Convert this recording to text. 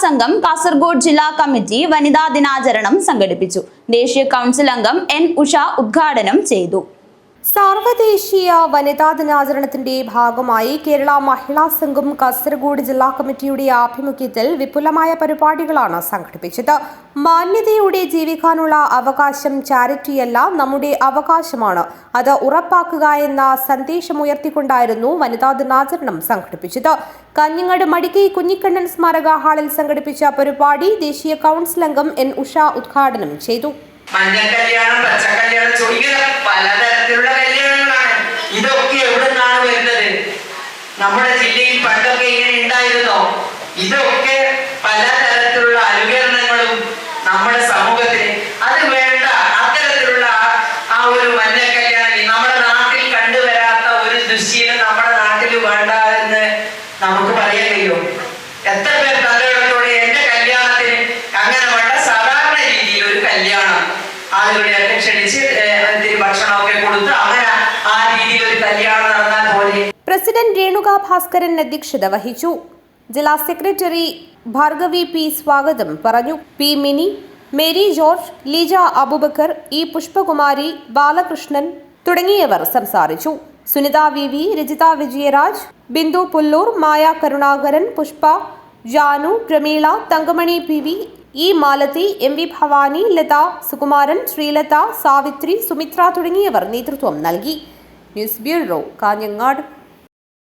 സംഘം കാസർഗോഡ് ജില്ലാ കമ്മിറ്റി വനിതാ ദിനാചരണം സംഘടിപ്പിച്ചു. ദേശീയ കൗൺസിൽ അംഗം എൻ ഉഷ ഉദ്ഘാടനം ചെയ്തു. സാർവദേശീയ വനിതാ ദിനാചരണത്തിന്റെ ഭാഗമായി കേരള മഹിളാ സംഘം കാസർഗോഡ് ജില്ലാ കമ്മിറ്റിയുടെ ആഭിമുഖ്യത്തിൽ വിപുലമായ പരിപാടികളാണ് സംഘടിപ്പിച്ചത്. മാന്യതയോടെ ജീവിക്കാനുള്ള അവകാശം ചാരിറ്റിയല്ല, നമ്മുടെ അവകാശമാണ്. അത് ഉറപ്പാക്കുക എന്ന സന്ദേശമുയർത്തിക്കൊണ്ടായിരുന്നു വനിതാ ദിനാചരണം സംഘടിപ്പിച്ചത്. കാഞ്ഞങ്ങാട് മടിക്കൈ കുഞ്ഞിക്കണ്ണൻ സ്മാരക ഹാളിൽ സംഘടിപ്പിച്ച പരിപാടി ദേശീയ കൗൺസിൽ അംഗം എൻ ഉഷ ഉദ്ഘാടനം ചെയ്തു. മഞ്ഞ കല്യാണം, പച്ച കല്യാണം, ചോദിക്കുന്ന പലതരത്തിലുള്ള കല്യാണങ്ങളാണ്. ഇതൊക്കെ എവിടെ നിന്നാണ് വരുന്നത്? നമ്മുടെ ജില്ലയിൽ പണ്ടൊക്കെ ഇങ്ങനെ ഉണ്ടായിരുന്നോ? ഇതൊക്കെ പലതരത്തിലുള്ള അനുകരണങ്ങളും നമ്മുടെ സമൂഹത്തിന് അത് വേണ്ട. അത്തരത്തിലുള്ള ആ ഒരു മഞ്ഞ കല്യാണം നമ്മുടെ നാട്ടിൽ കണ്ടുവരാത്ത ഒരു ദൃശ്യം നമ്മുടെ നാട്ടിൽ വേണ്ട എന്ന് നമുക്ക് പറയാൻ കഴിയും. എത്ര പേർ തലയിടത്തോടെ എന്റെ കല്യാണത്തിന് അങ്ങനെ വേണ്ട, സാധാരണ രീതിയിൽ ഒരു കല്യാണം ആളുകളെയൊക്കെ ക്ഷണിച്ച് ഭക്ഷണമൊക്കെ കൊടുത്ത് അങ്ങനെ ആ രീതിയിൽ ഒരു കല്യാണം നടന്നാൽ പോലെ. പ്രസിഡന്റ് രേണുക ഭാസ്കരൻ അധ്യക്ഷത വഹിച്ചു. ജില്ലാ സെക്രട്ടറി ഭാർഗവി പി സ്വാഗതം പറഞ്ഞു. പി മിനി, മേരി ജോർജ്, ലീജ അബൂബക്കർ, ഇ പുഷ്പകുമാരി, ബാലകൃഷ്ണൻ തുടങ്ങിയവർ സംസാരിച്ചു. Sunitha V V, Rajitha Vijayaraj, Bindu Pulloor, Maya Karunakaran, Pushpa, Janu, Prameela, Thankamani P V, E Malathi, M V Bhavani, Latha, Sukumaran, Sreelatha, Savithri, Sumithra തുടങ്ങിയവർ നേതൃത്വം നൽകി. News bureau, Kanhangad.